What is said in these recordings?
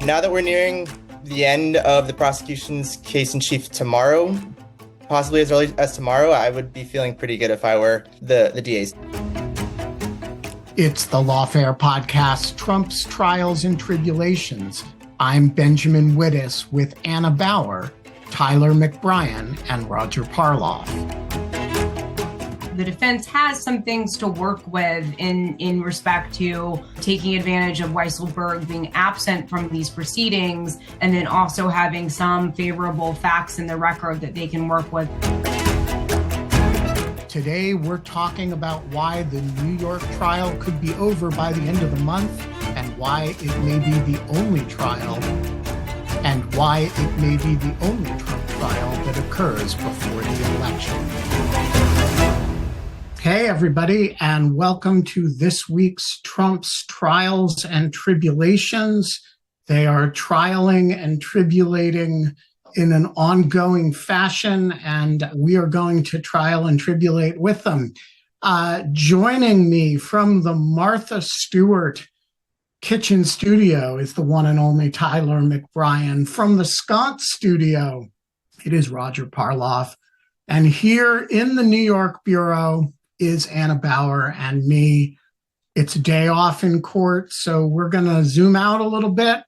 Now that we're nearing the end of the prosecution's case in chief tomorrow, possibly as early as tomorrow, I would be feeling pretty good if I were the DAs. It's the Lawfare podcast, Trump's Trials and Tribulations. I'm Benjamin Wittes with Anna Bauer, Tyler McBrien, and Roger Parloff. The defense has some things to work with in respect to taking advantage of Weisselberg being absent from these proceedings, and then also having some favorable facts in the record that they can work with. Today, we're talking about why the New York trial could be over by the end of the month, and why it may be the only trial, and why it may be the only Trump trial that occurs before the election. Hey, everybody, and welcome to this week's Trump's Trials and Tribulations. They are trialing and tribulating in an ongoing fashion, and we are going to trial and tribulate with them. Joining me from the Martha Stewart kitchen studio is the one and only Tyler McBrien. From the Scott studio, it is Roger Parloff. And here in the New York Bureau is Anna Bauer and me. It's a day off in court, so we're going to zoom out a little bit.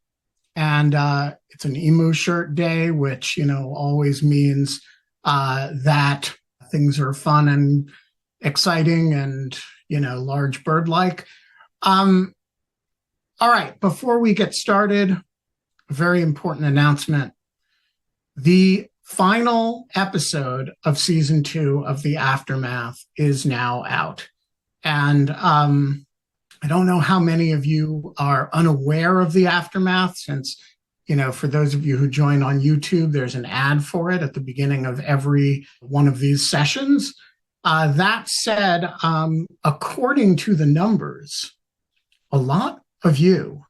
And it's an emu shirt day, which, always means that things are fun and exciting and, large bird-like. All right, before we get started, a very important announcement. The final episode of season 2 of The Aftermath is now out. And I don't know how many of you are unaware of The Aftermath, since, for those of you who join on YouTube, there's an ad for it at the beginning of every one of these sessions. That said, according to the numbers, a lot of you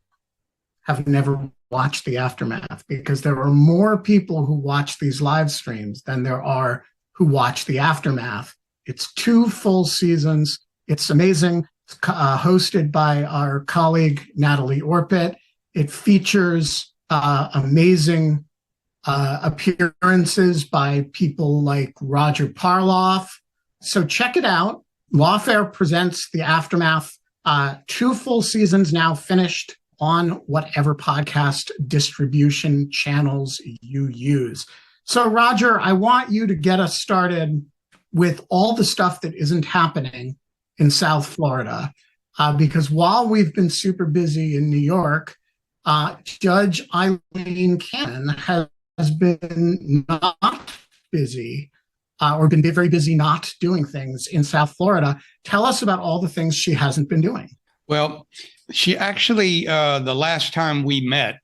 have never watched The Aftermath, because there are more people who watch these live streams than there are who watch The Aftermath. It's 2 full seasons. It's amazing. It's hosted by our colleague, Natalie Orpit. It features amazing appearances by people like Roger Parloff. So check it out. Lawfare presents The Aftermath. 2 full seasons now finished on whatever podcast distribution channels you use. So, Roger, I want you to get us started with all the stuff that isn't happening in South Florida, because while we've been super busy in New York, Judge Eileen Cannon has been not busy or been very busy not doing things in South Florida. Tell us about all the things she hasn't been doing. Well, she actually, the last time we met,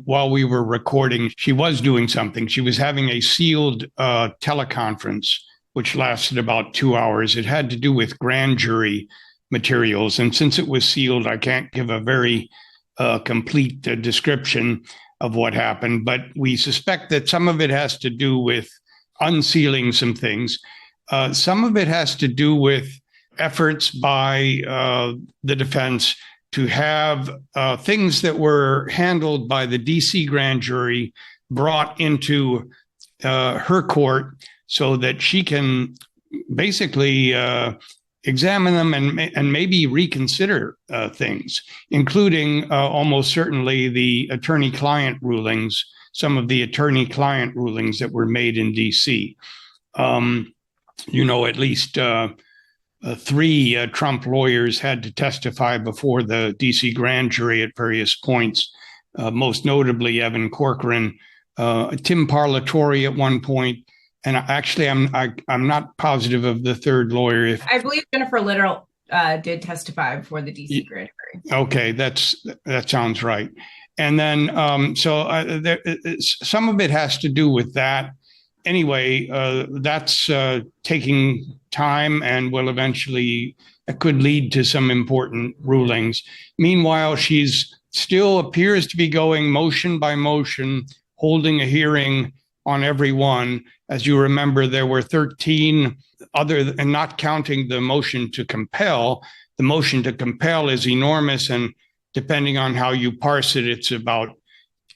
while we were recording, she was doing something. She was having a sealed teleconference, which lasted about 2 hours. It had to do with grand jury materials. And since it was sealed, I can't give a very complete description of what happened. But we suspect that some of it has to do with unsealing some things. Some of it has to do with efforts by the defense to have things that were handled by the DC grand jury brought into her court so that she can basically examine them and maybe reconsider things, including almost certainly the attorney-client rulings, some of the attorney-client rulings that were made in DC. At least 3 Trump lawyers had to testify before the DC grand jury at various points, most notably Evan Corcoran, Tim Parlatore at one point, and actually I'm not positive of the 3rd lawyer. I believe Jennifer Little did testify before the DC grand jury. Okay, that sounds right. And then some of it has to do with that. Anyway, that's taking time and will eventually, it could lead to some important rulings. Meanwhile, she's still appears to be going motion by motion, holding a hearing on every one. As you remember, there were 13 and not counting the motion to compel. The motion to compel is enormous and depending on how you parse it, it's about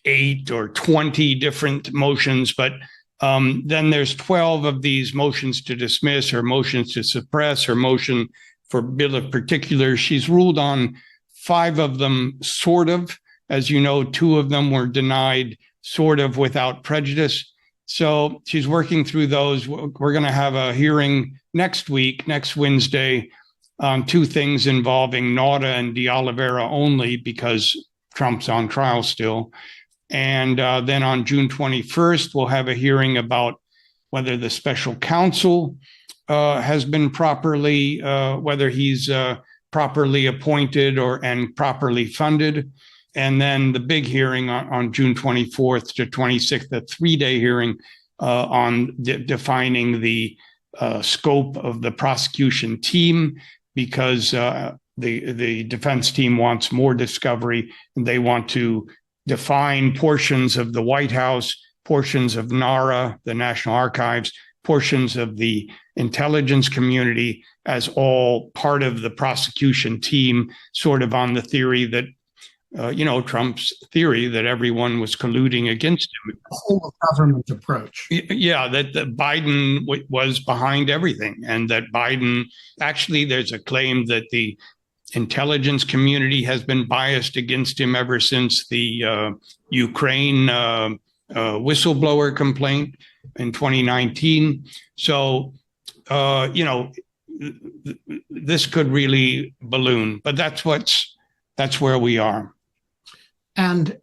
8 or 20 different motions. But then there's 12 of these motions to dismiss or motions to suppress or motion for bill of particulars. She's ruled on 5 of them, sort of. As you know, 2 of them were denied sort of without prejudice. So she's working through those. We're going to have a hearing next week, next Wednesday, on 2 things involving Nauta and De Oliveira only, because Trump's on trial still. And then on June 21st, we'll have a hearing about whether the special counsel has been properly, whether he's properly appointed and properly funded. And then the big hearing on June 24th to 26th, a 3-day hearing on defining the scope of the prosecution team, because the defense team wants more discovery, and they want to define portions of the White House, portions of NARA, the National Archives, portions of the intelligence community as all part of the prosecution team, sort of on the theory that, Trump's theory that everyone was colluding against him. The whole government approach. Yeah, that Biden was behind everything, and that Biden, actually, there's a claim that the intelligence community has been biased against him ever since the Ukraine whistleblower complaint in 2019. So, this could really balloon, but that's where we are. And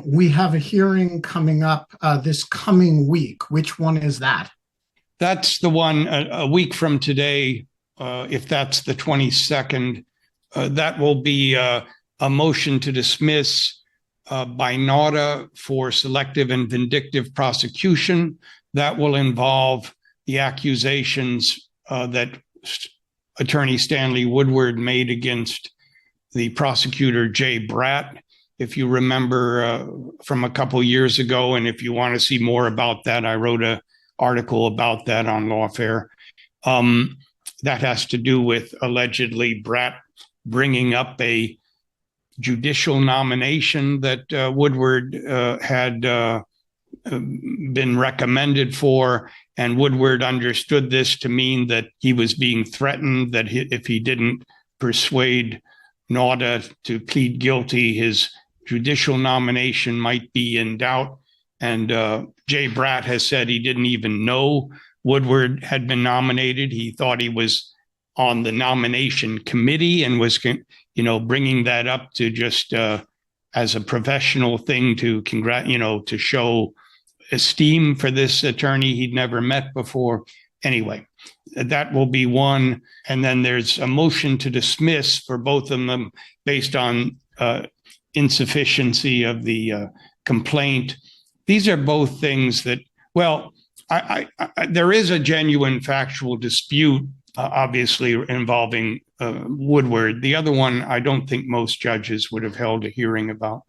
we have a hearing coming up this coming week. Which one is that? That's the one a week from today, if that's the 22nd. That will be a motion to dismiss by Nauta for selective and vindictive prosecution. That will involve the accusations that Attorney Stanley Woodward made against the prosecutor Jay Bratt. If you remember from a couple years ago, and if you want to see more about that, I wrote an article about that on Lawfare. That has to do with allegedly Bratt bringing up a judicial nomination that Woodward had been recommended for, and Woodward understood this to mean that he was being threatened, that if he didn't persuade Nauta to plead guilty, his judicial nomination might be in doubt. And Jay Bratt has said he didn't even know Woodward had been nominated. He thought he was on the nomination committee and was, bringing that up to just as a professional thing to to show esteem for this attorney he'd never met before. Anyway, that will be one. And then there's a motion to dismiss for both of them based on insufficiency of the complaint. These are both things that, there is a genuine factual dispute, obviously, involving Woodward. The other one, I don't think most judges would have held a hearing about.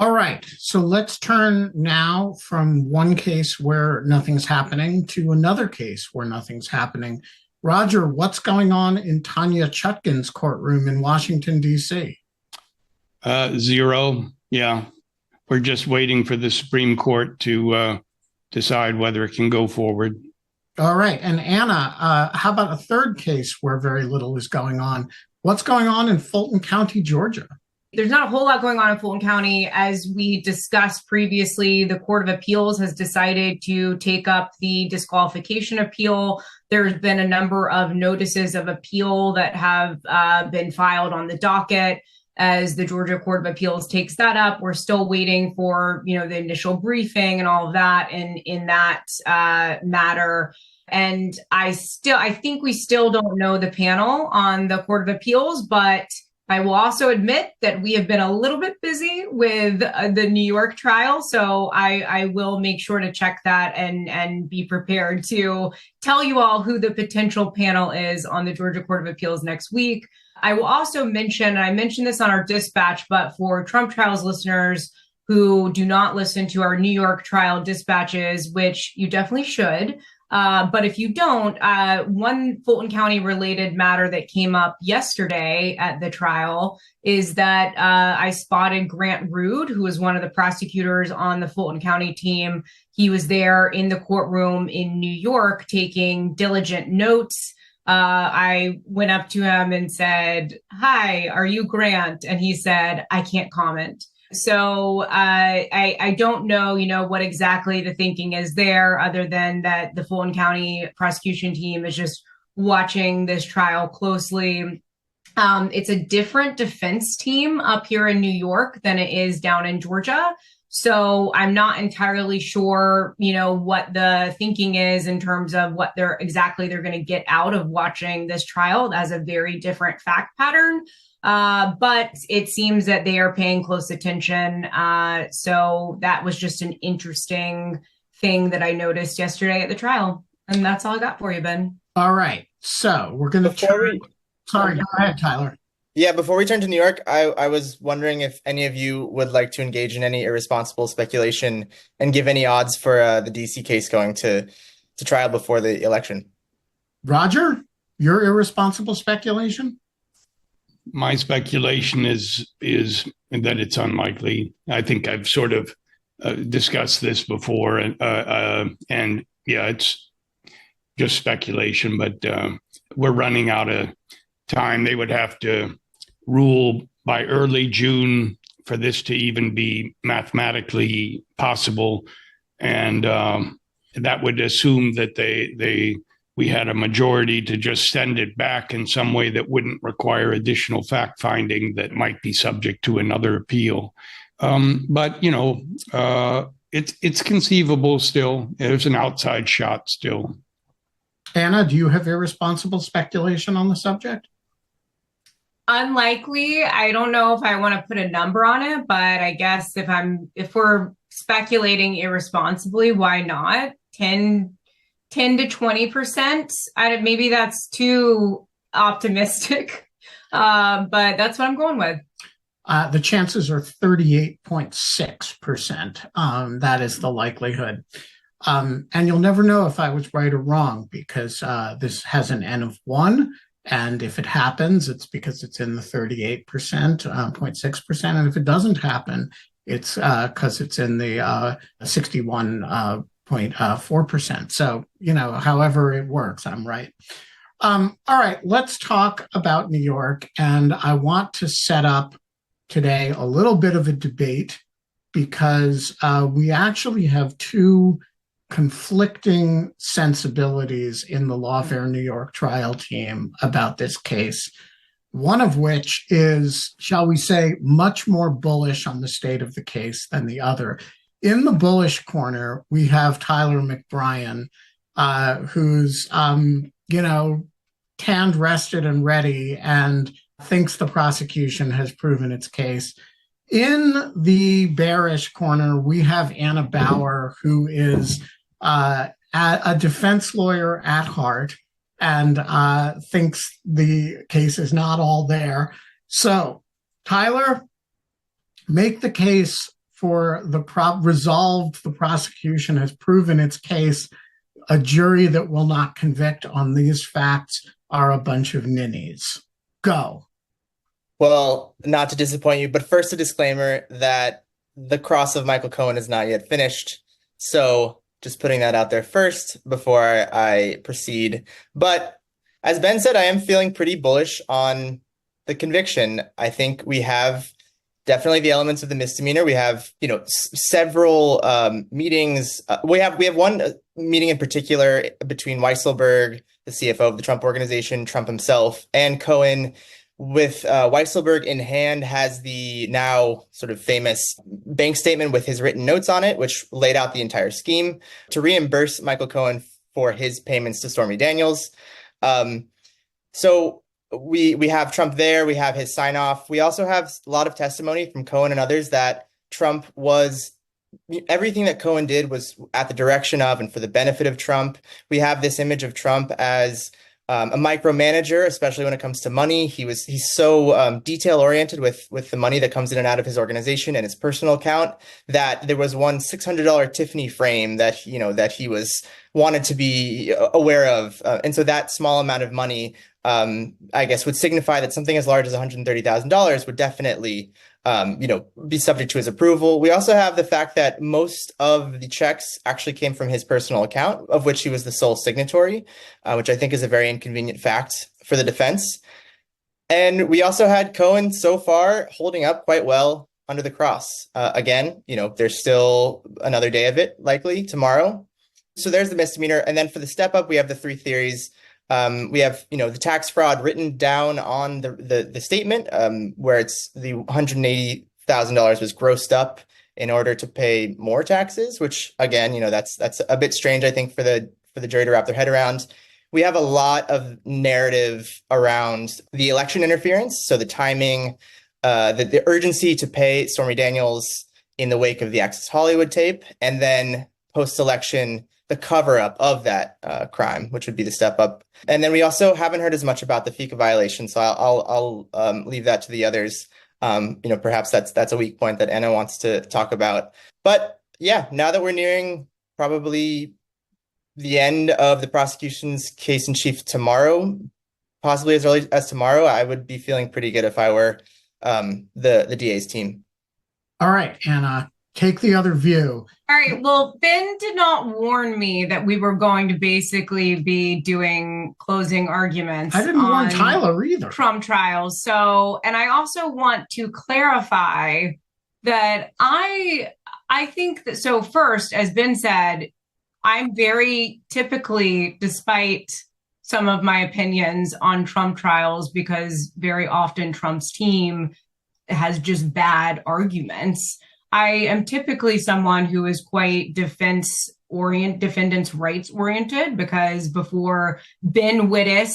All right. So let's turn now from one case where nothing's happening to another case where nothing's happening. Roger, what's going on in Tanya Chutkan's courtroom in Washington, D.C.? 0. Yeah. We're just waiting for the Supreme Court to decide whether it can go forward. All right. And Anna, how about a third case where very little is going on? What's going on in Fulton County, Georgia? There's not a whole lot going on in Fulton County. As we discussed previously, the Court of Appeals has decided to take up the disqualification appeal. There's been a number of notices of appeal that have been filed on the docket. As the Georgia Court of Appeals takes that up, we're still waiting for, the initial briefing and all of that in that matter. And I think we still don't know the panel on the Court of Appeals, but I will also admit that we have been a little bit busy with the New York trial. So I will make sure to check that and be prepared to tell you all who the potential panel is on the Georgia Court of Appeals next week. I will also mention, and I mentioned this on our dispatch, but for Trump Trials listeners who do not listen to our New York trial dispatches, which you definitely should, But if you don't, one Fulton County related matter that came up yesterday at the trial is that I spotted Grant Rude, who was one of the prosecutors on the Fulton County team. He was there in the courtroom in New York taking diligent notes. I went up to him and said, "Hi, are you Grant?" And he said, "I can't comment." So I don't know, what exactly the thinking is there, other than that the Fulton County prosecution team is just watching this trial closely. It's a different defense team up here in New York than it is down in Georgia. So I'm not entirely sure, what the thinking is in terms of what they're going to get out of watching this trial. That's a very different fact pattern. But it seems that they are paying close attention. So that was just an interesting thing that I noticed yesterday at the trial. And that's all I got for you, Ben. All right. So we're going to Sorry, go ahead, Tyler. Yeah, before we turn to New York, I was wondering if any of you would like to engage in any irresponsible speculation and give any odds for the DC case going to trial before the election. Roger, your irresponsible speculation? My speculation is that it's unlikely. I think I've sort of discussed this before, and yeah, it's just speculation. But we're running out of time. They would have to rule by early June for this to even be mathematically possible, and that would assume that we had a majority to just send it back in some way that wouldn't require additional fact finding that might be subject to another appeal. But it's conceivable still. There's an outside shot still. Anna, do you have irresponsible speculation on the subject? Unlikely. I don't know if I want to put a number on it, but I guess if we're speculating irresponsibly, why not? 10 to 20%. Maybe that's too optimistic, but that's what I'm going with. The chances are 38.6%. That is the likelihood. And you'll never know if I was right or wrong, because this has an N of 1. And if it happens, it's because it's in the 38%, 0.6%. And if it doesn't happen, it's because it's in the 61.4%. So, however it works, I'm right. All right, let's talk about New York. And I want to set up today a little bit of a debate, because we actually have two conflicting sensibilities in the Lawfare New York trial team about this case. One of which is, shall we say, much more bullish on the state of the case than the other. In the bullish corner, we have Tyler McBrien, who's, tanned, rested, and ready, and thinks the prosecution has proven its case. In the bearish corner, we have Anna Bauer, who is a defense lawyer at heart and thinks the case is not all there. So, Tyler, make the case for resolved the prosecution has proven its case. A jury that will not convict on these facts are a bunch of ninnies. Go. Well, not to disappoint you, but first a disclaimer that the cross of Michael Cohen is not yet finished. So just putting that out there first before I proceed. But as Ben said, I am feeling pretty bullish on the conviction. I think we have definitely the elements of the misdemeanor. We have, several meetings. We have one meeting in particular between Weisselberg, the CFO of the Trump Organization, Trump himself, and Cohen, with Weisselberg in hand, has the now sort of famous bank statement with his written notes on it, which laid out the entire scheme to reimburse Michael Cohen for his payments to Stormy Daniels. So we have Trump there. We have his sign off. We also have a lot of testimony from Cohen and others that everything that Cohen did was at the direction of and for the benefit of Trump. We have this image of Trump as a micromanager, especially when it comes to money. He's so detail oriented with the money that comes in and out of his organization and his personal account, that there was one $600 Tiffany frame that he was wanted to be aware of, and so that small amount of money, I guess, would signify that something as large as $130,000 would definitely be subject to his approval. We also have the fact that most of the checks actually came from his personal account, of which he was the sole signatory, which I think is a very inconvenient fact for the defense. And we also had Cohen so far holding up quite well under the cross. Again, there's still another day of it, likely tomorrow. So there's the misdemeanor. And then for the step up, we have the three theories. We have, the tax fraud written down on the statement, where it's the $180,000 was grossed up in order to pay more taxes, which again, that's a bit strange, I think, for the jury to wrap their head around. We have a lot of narrative around the election interference, so the timing, the urgency to pay Stormy Daniels in the wake of the Access Hollywood tape, and then post-election, the cover-up of that crime, which would be the step-up. And then we also haven't heard as much about the FICA violation, so I'll leave that to the others. Perhaps that's a weak point that Anna wants to talk about. But yeah, now that we're nearing probably the end of the prosecution's case in chief tomorrow, possibly as early as tomorrow, I would be feeling pretty good if I were the DA's team. All right, Anna, take the other view. All right. Well, Ben did not warn me that we were going to basically be doing closing arguments. I didn't warn Tyler either. Trump trials. So, and I also want to clarify that I think that, so first, as Ben said, I'm very typically, despite some of my opinions on Trump trials, because very often Trump's team has just bad arguments, I am typically someone who is quite defendants' rights oriented, because before Ben Wittes,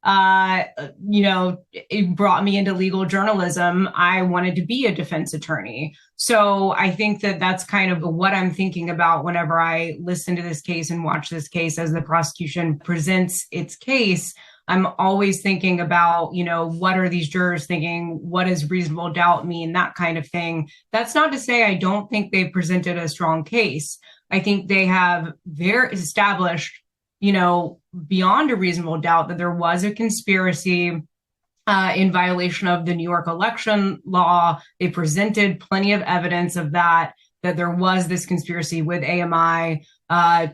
it brought me into legal journalism, I wanted to be a defense attorney. So I think that that's kind of what I'm thinking about whenever I listen to this case and watch this case as the prosecution presents its case. I'm always thinking about, what are these jurors thinking? What does reasonable doubt mean? That kind of thing. That's not to say I don't think they presented a strong case. I think they have very established, beyond a reasonable doubt, that there was a conspiracy in violation of the New York election law. They presented plenty of evidence of that there was this conspiracy with AMI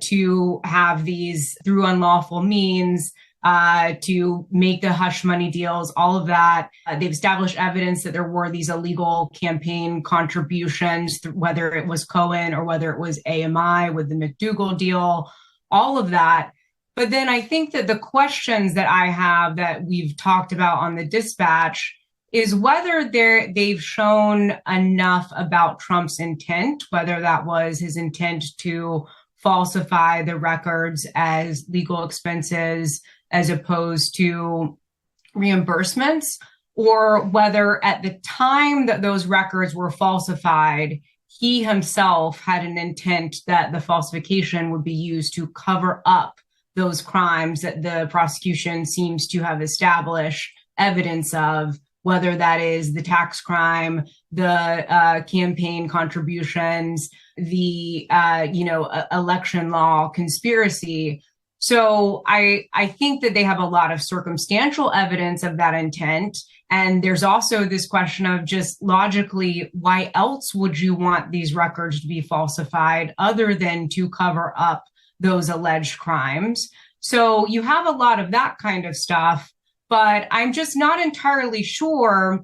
to have these through unlawful means, to make the hush money deals, all of that. They've established evidence that there were these illegal campaign contributions, whether it was Cohen or whether it was AMI with the McDougal deal, all of that. But then I think that the questions that I have that we've talked about on the dispatch is whether they've shown enough about Trump's intent, whether that was his intent to falsify the records as legal expenses as opposed to reimbursements, or whether at the time that those records were falsified, he himself had an intent that the falsification would be used to cover up those crimes that the prosecution seems to have established evidence of, whether that is the tax crime, the campaign contributions, the election law conspiracy. So I think that they have a lot of circumstantial evidence of that intent. And there's also this question of just logically, why else would you want these records to be falsified other than to cover up those alleged crimes? So you have a lot of that kind of stuff, but I'm just not entirely sure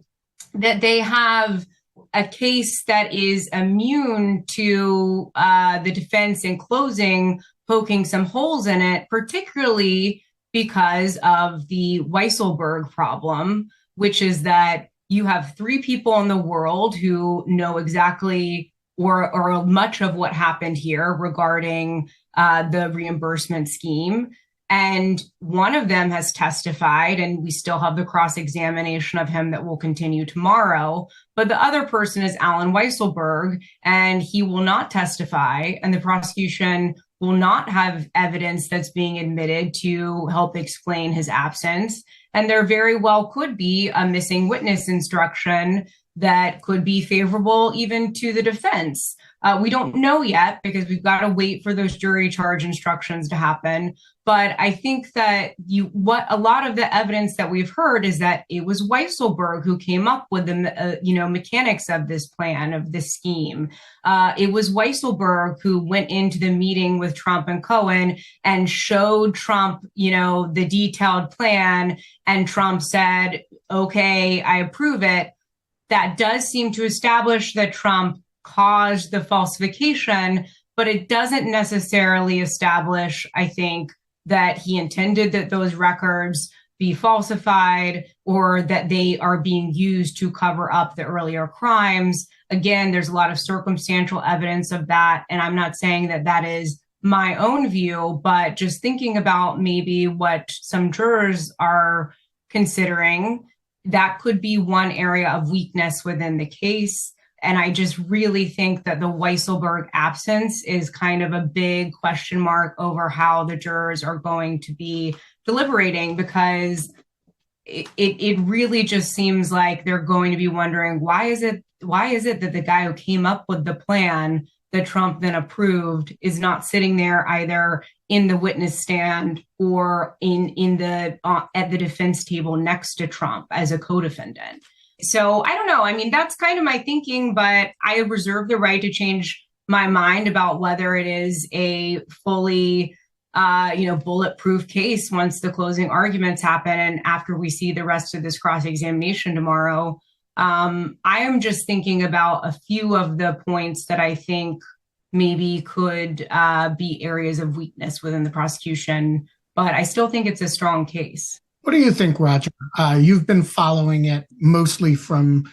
that they have a case that is immune to the defense in closing poking some holes in it, particularly because of the Weisselberg problem, which is that you have three people in the world who know exactly or much of what happened here regarding the reimbursement scheme. And one of them has testified, and we still have the cross-examination of him that will continue tomorrow. But the other person is Alan Weisselberg, and he will not testify. And the prosecution will not have evidence that's being admitted to help explain his absence. And there very well could be a missing witness instruction that could be favorable even to the defense. We don't know yet because we've got to wait for those jury charge instructions to happen. But I think that what a lot of the evidence that we've heard is that it was Weisselberg who came up with the mechanics of this plan, of this scheme. It was Weisselberg who went into the meeting with Trump and Cohen and showed Trump, the detailed plan, and Trump said, "Okay, I approve it." That does seem to establish that Trump caused the falsification, but it doesn't necessarily establish, I think, that he intended that those records be falsified or that they are being used to cover up the earlier crimes. Again, there's a lot of circumstantial evidence of that, and I'm not saying that that is my own view, but just thinking about maybe what some jurors are considering, that could be one area of weakness within the case. And I just really think that the Weisselberg absence is kind of a big question mark over how the jurors are going to be deliberating, because it really just seems like they're going to be wondering, why is it that the guy who came up with the plan that Trump then approved is not sitting there either in the witness stand or at the defense table next to Trump as a co-defendant. So I don't know. I mean, that's kind of my thinking, but I reserve the right to change my mind about whether it is a fully, bulletproof case once the closing arguments happen and after we see the rest of this cross-examination tomorrow. I am just thinking about a few of the points that I think maybe could be areas of weakness within the prosecution, but I still think it's a strong case. What do you think, Roger? You've been following it mostly from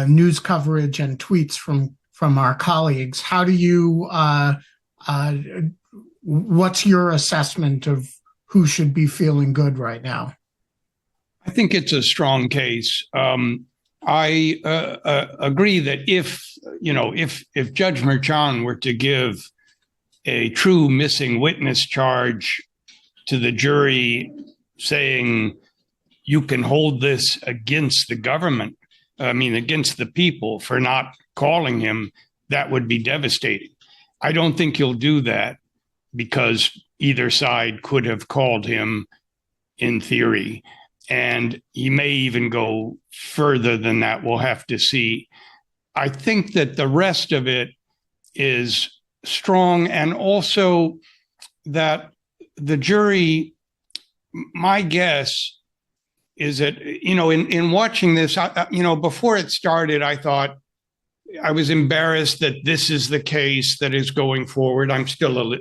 news coverage and tweets from our colleagues. How do you, what's your assessment of who should be feeling good right now? I think it's a strong case. I agree that if Judge Merchan were to give a true missing witness charge to the jury, saying you can hold this against the government, against the people for not calling him, that would be devastating. I don't think he'll do that because either side could have called him in theory. And he may even go further than that. We'll have to see. I think that the rest of it is strong, and also that the jury, my guess is that, in watching this, before it started, I thought I was embarrassed that this is the case that is going forward. I'm still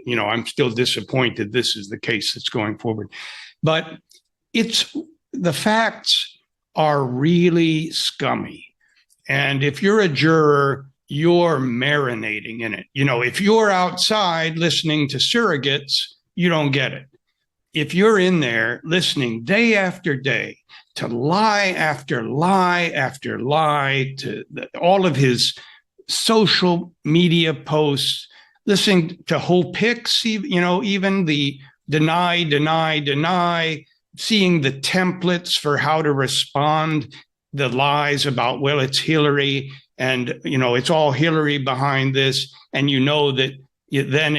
disappointed this is the case that's going forward. But the facts are really scummy. And if you're a juror, you're marinating in it. If you're outside listening to surrogates, you don't get it. If you're in there listening day after day to lie after lie after lie, to all of his social media posts, listening to whole pics, even the deny, seeing the templates for how to respond, the lies about, well, it's Hillary and, it's all Hillary behind this. And that then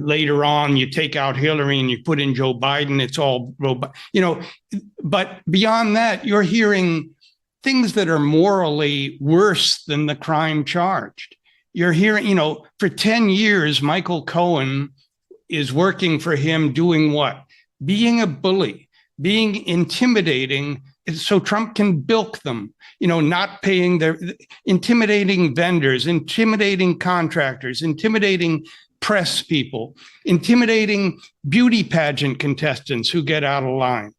later on you take out Hillary and you put in Joe Biden, it's all, but beyond that, you're hearing things that are morally worse than the crime charged. You're hearing, for 10 years, Michael Cohen is working for him doing what? Being a bully, being intimidating, so Trump can bilk them, not paying intimidating vendors, intimidating contractors, intimidating press people, intimidating beauty pageant contestants who get out of line.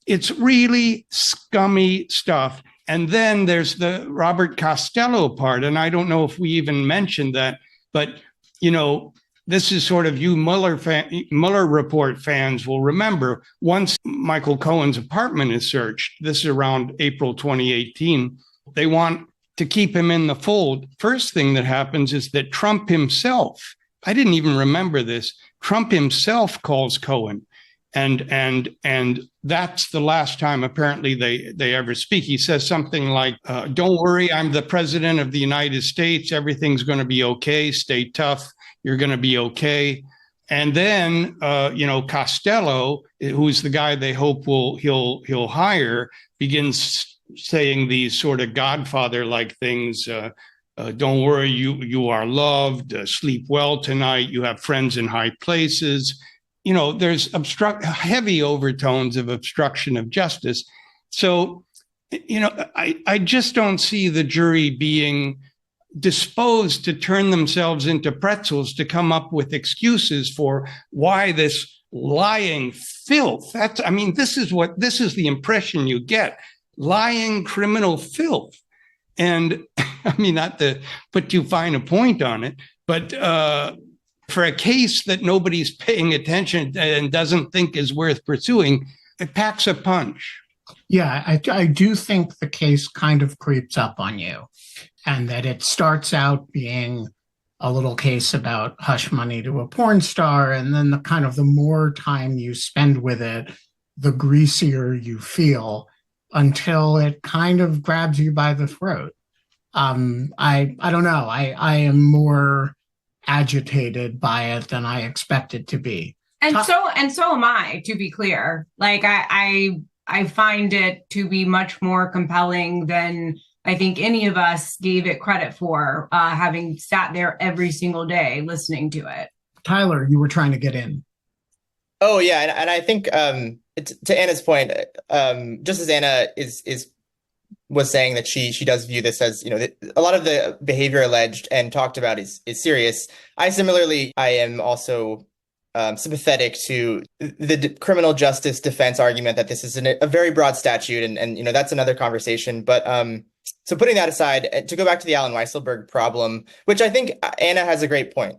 It's really scummy stuff. And then there's the Robert Costello part. And I don't know if we even mentioned that, but, this is sort of you Mueller report fans will remember, once Michael Cohen's apartment is searched, this is around April 2018, they want to keep him in the fold. First thing that happens is that Trump himself I didn't even remember this. Trump himself calls Cohen. And that's the last time apparently they ever speak. He says something like, don't worry, I'm the president of the United States. Everything's going to be okay. Stay tough. You're going to be okay. And then, Costello, who's the guy they hope he'll hire, begins saying these sort of Godfather-like things. Don't worry, you are loved. Sleep well tonight. You have friends in high places. There's heavy overtones of obstruction of justice. So, I just don't see the jury being disposed to turn themselves into pretzels to come up with excuses for why this lying filth. This is the impression you get. Lying criminal filth. And not to put too fine a point on it, but for a case that nobody's paying attention and doesn't think is worth pursuing, it packs a punch. Yeah, I do think the case kind of creeps up on you, and that it starts out being a little case about hush money to a porn star, and then the more time you spend with it, the greasier you feel, until it kind of grabs you by the throat. I don't know. I am more agitated by it than I expected to be. And so am I, to be clear. Like I find it to be much more compelling than I think any of us gave it credit for, having sat there every single day listening to it. Tyler, you were trying to get in. Oh yeah, and I think to Anna's point, just as Anna was saying that she does view this as, a lot of the behavior alleged and talked about is serious. I am also sympathetic to the criminal justice defense argument that this is a very broad statute, and that's another conversation. But so putting that aside, to go back to the Alan Weisselberg problem, which I think Anna has a great point.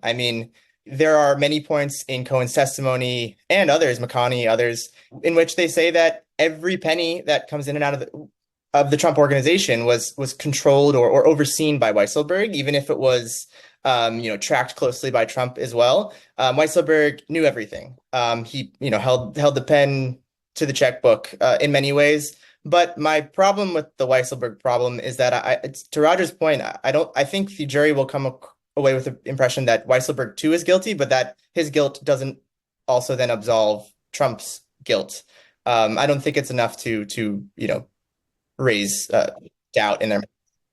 There are many points in Cohen's testimony and others, McConney, others, in which they say that every penny that comes in and out of the Trump organization was controlled or overseen by Weisselberg, even if it was tracked closely by Trump as well. Weisselberg knew everything. He held the pen to the checkbook in many ways. But my problem with the Weisselberg problem is that to Roger's point, I think the jury will come away with the impression that Weisselberg too is guilty, but that his guilt doesn't also then absolve Trump's guilt. I don't think it's enough to raise doubt in their mind.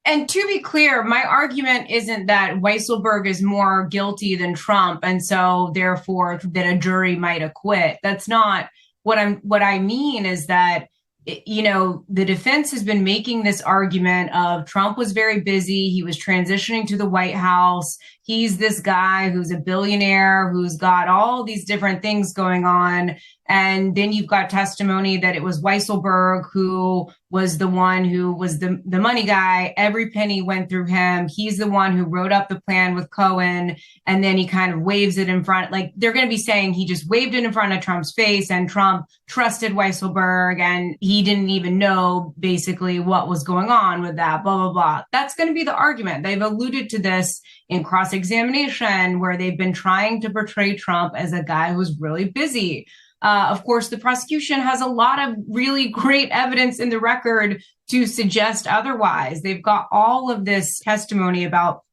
And to be clear, my argument isn't that Weisselberg is more guilty than Trump, and so therefore that a jury might acquit. That's not what I mean is that, the defense has been making this argument of Trump was very busy. He was transitioning to the White House. He's this guy who's a billionaire, who's got all these different things going on. And then you've got testimony that it was Weisselberg who was the one who was the money guy. Every penny went through him. He's the one who wrote up the plan with Cohen. And then he kind of waves it in front. Like they're going to be saying he just waved it in front of Trump's face and Trump trusted Weisselberg and he didn't even know basically what was going on with that, blah, blah, blah. That's going to be the argument. They've alluded to this in cross-examination where they've been trying to portray Trump as a guy who's really busy. Of course, the prosecution has a lot of really great evidence in the record to suggest otherwise. They've got all of this testimony about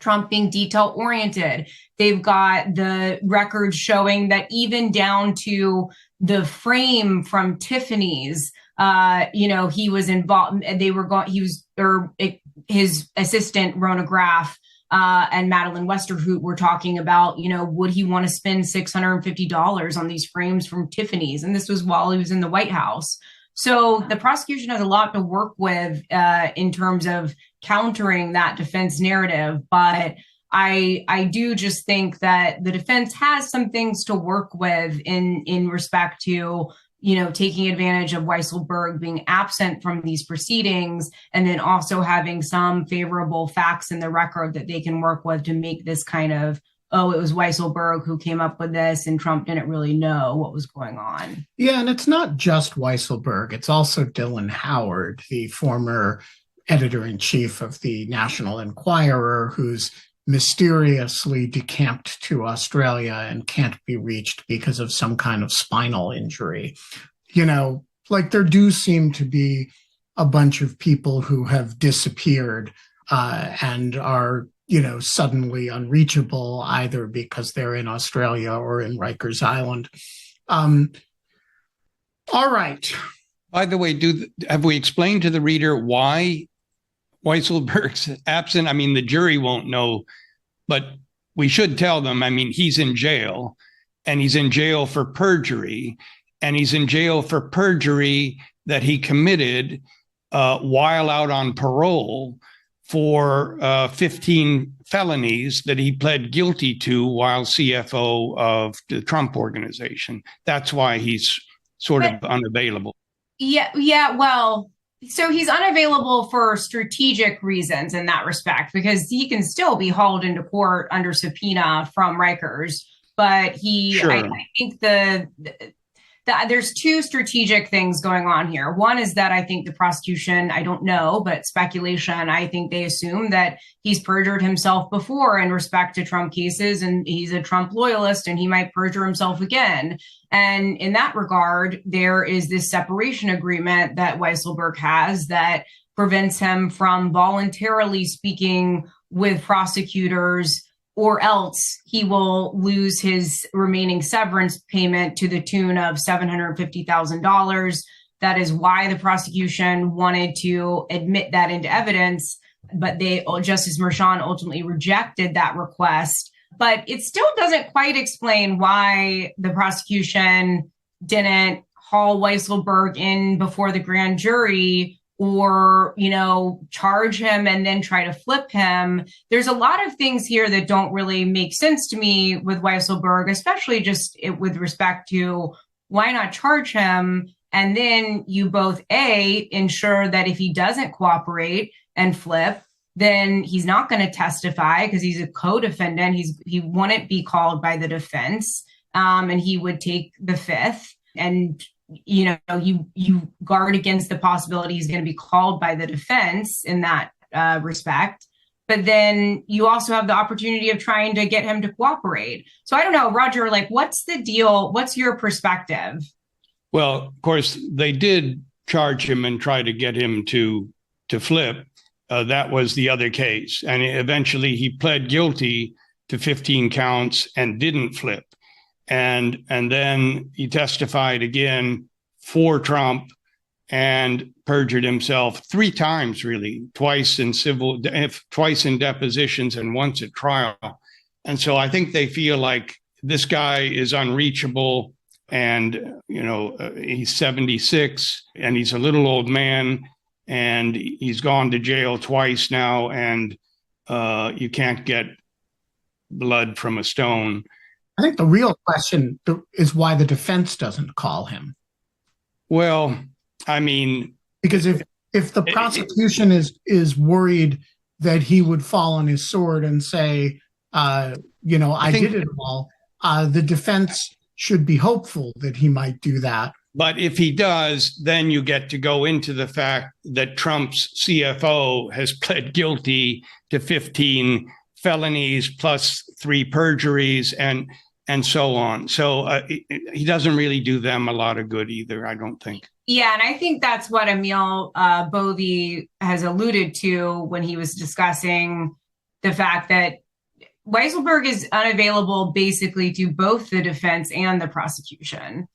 Trump being detail-oriented. They've got the record showing that even down to the frame from Tiffany's, he was involved. His assistant, Rona Graff, and Madeline Westerhout were talking about, would he want to spend $650 on these frames from Tiffany's? And this was while he was in the White House. So the prosecution has a lot to work with in terms of countering that defense narrative. But I do just think that the defense has some things to work with in respect to taking advantage of Weisselberg being absent from these proceedings, and then also having some favorable facts in the record that they can work with to make this kind of, it was Weisselberg who came up with this and Trump didn't really know what was going on. Yeah, and it's not just Weisselberg. It's also Dylan Howard, the former editor-in-chief of the National Enquirer, who's mysteriously decamped to Australia and can't be reached because of some kind of spinal injury. Like there do seem to be a bunch of people who have disappeared and are, suddenly unreachable, either because they're in Australia or in Rikers Island. All right. By the way, have we explained to the reader why Weisselberg's absent? I mean, the jury won't know, but we should tell them. I mean, he's in jail, and he's in jail for perjury, and he's in jail for perjury that he committed while out on parole for 15 felonies that he pled guilty to while CFO of the Trump organization. That's why he's sort of unavailable. Yeah. Well, so he's unavailable for strategic reasons in that respect, because he can still be hauled into court under subpoena from Rikers. But Sure. I think there's two strategic things going on here. One is that I think the prosecution, I don't know, but speculation, I think they assume that he's perjured himself before in respect to Trump cases, and he's a Trump loyalist, and he might perjure himself again. And in that regard, there is this separation agreement that Weisselberg has that prevents him from voluntarily speaking with prosecutors, or else he will lose his remaining severance payment to the tune of $750,000. That is why the prosecution wanted to admit that into evidence, but Justice Merchan ultimately rejected that request. But it still doesn't quite explain why the prosecution didn't haul Weisselberg in before the grand jury, or, charge him and then try to flip him. There's a lot of things here that don't really make sense to me with Weisselberg, especially just with respect to why not charge him? And then you both, ensure that if he doesn't cooperate and flip, then he's not going to testify because he's a co-defendant. He wouldn't be called by the defense, and he would take the fifth. And you guard against the possibility he's going to be called by the defense in that respect. But then you also have the opportunity of trying to get him to cooperate. So I don't know, Roger, what's the deal? What's your perspective? Well, of course, they did charge him and try to get him to flip. That was the other case. And eventually he pled guilty to 15 counts and didn't flip. And then he testified again for Trump and perjured himself 3 times, really, twice in depositions and once at trial. And so I think they feel like this guy is unreachable, and, he's 76 and he's a little old man, and he's gone to jail twice now, and you can't get blood from a stone. I think the real question is why the defense doesn't call him. Well, I mean, because if the prosecution is worried that he would fall on his sword and say, I did it all, the defense should be hopeful that he might do that. But if he does, then you get to go into the fact that Trump's CFO has pled guilty to 15 felonies plus 3 perjuries and so on. So he doesn't really do them a lot of good either, I don't think. Yeah, and I think that's what Emil Bovey has alluded to when he was discussing the fact that Weisselberg is unavailable basically to both the defense and the prosecution.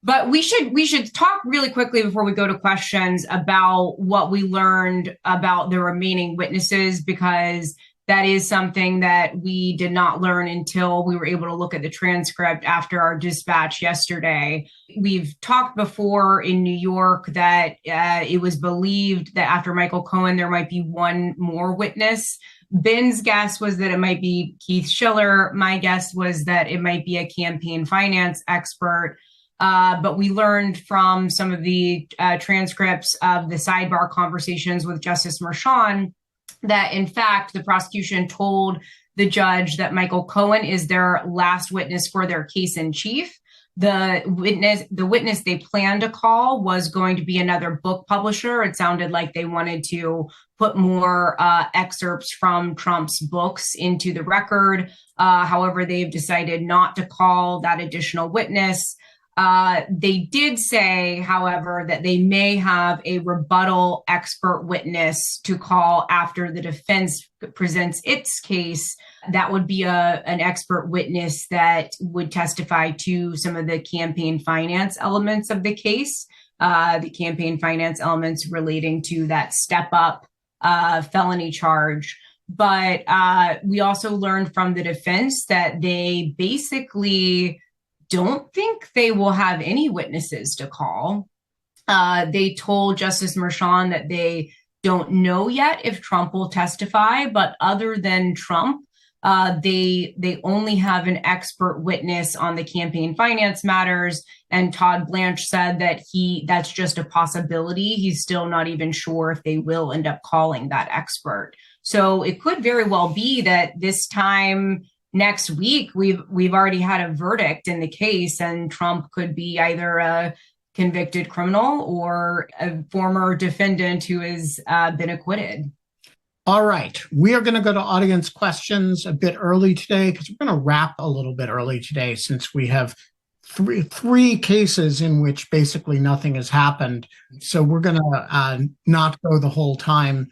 But we should talk really quickly before we go to questions about what we learned about the remaining witnesses, because that is something that we did not learn until we were able to look at the transcript after our dispatch yesterday. We've talked before in New York that it was believed that after Michael Cohen, there might be one more witness. Ben's guess was that it might be Keith Schiller. My guess was that it might be a campaign finance expert. But we learned from some of the transcripts of the sidebar conversations with Justice Merchan that, in fact, the prosecution told the judge that Michael Cohen is their last witness for their case in chief. The witness they planned to call was going to be another book publisher. It sounded like they wanted to put more excerpts from Trump's books into the record. However, they've decided not to call that additional witness. They did say, however, that they may have a rebuttal expert witness to call after the defense presents its case. That would be an expert witness that would testify to some of the campaign finance elements of the case, the campaign finance elements relating to that step up felony charge. But we also learned from the defense that they basically don't think they will have any witnesses to call. They told Justice Merchan that they don't know yet if Trump will testify, but other than Trump, they only have an expert witness on the campaign finance matters. And Todd Blanche said that that's just a possibility. He's still not even sure if they will end up calling that expert. So it could very well be that this time next week, we've already had a verdict in the case, and Trump could be either a convicted criminal or a former defendant who has been acquitted. All right. We are going to go to audience questions a bit early today because we're going to wrap a little bit early today since we have three cases in which basically nothing has happened. So we're going to not go the whole time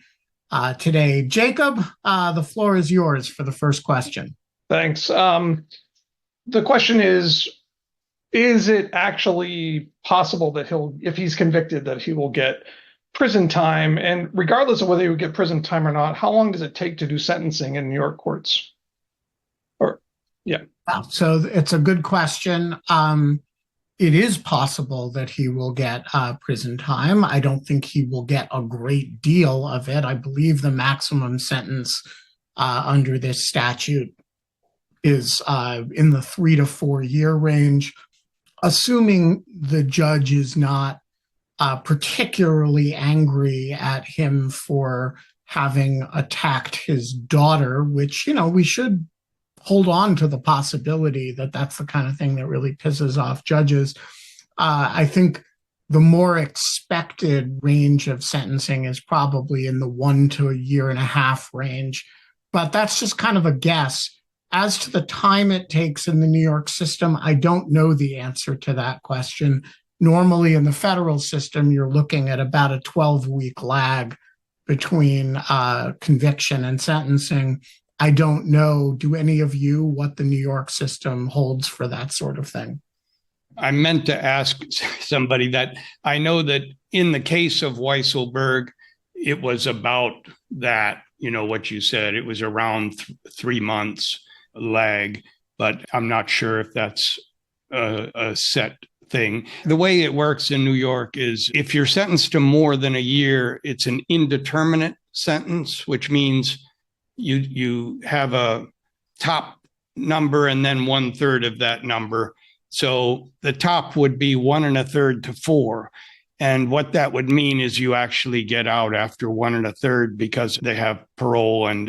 today. Jacob, the floor is yours for the first question. Thanks. The question is it actually possible that if he's convicted, that he will get prison time? And regardless of whether he would get prison time or not, how long does it take to do sentencing in New York courts? So it's a good question. It is possible that he will get prison time. I don't think he will get a great deal of it. I believe the maximum sentence under this statute is in the 3 to 4 year range, assuming the judge is not particularly angry at him for having attacked his daughter, which, we should hold on to the possibility that that's the kind of thing that really pisses off judges. I think the more expected range of sentencing is probably in the 1 to a year and a half range, but that's just kind of a guess. As to the time it takes in the New York system, I don't know the answer to that question. Normally in the federal system, you're looking at about a 12-week lag between conviction and sentencing. I don't know, do any of you, what the New York system holds for that sort of thing? I meant to ask somebody that. I know that in the case of Weisselberg, it was about that, what you said. It was around 3 months lag, but I'm not sure if that's a set thing. The way it works in New York is if you're sentenced to more than a year, it's an indeterminate sentence, which means you have a top number and then 1/3 of that number. So the top would be 1 1/3 to 4. And what that would mean is you actually get out after 1 1/3 because they have parole and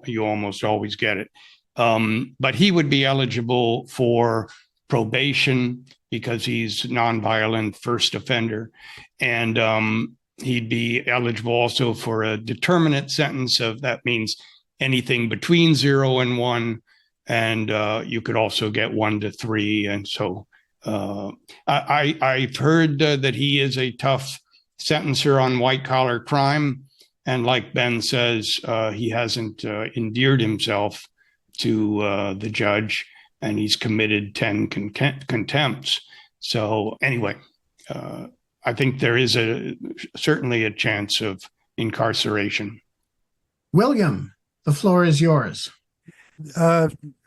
you almost always get it. But he would be eligible for probation because he's nonviolent first offender. And he'd be eligible also for a determinate sentence that means anything between 0 and 1. And you could also get 1 to 3. And so I've heard that he is a tough sentencer on white collar crime. And like Ben says, he hasn't endeared himself to the judge, and he's committed 10 contempts. So anyway, I think there is certainly a chance of incarceration. William, the floor is yours.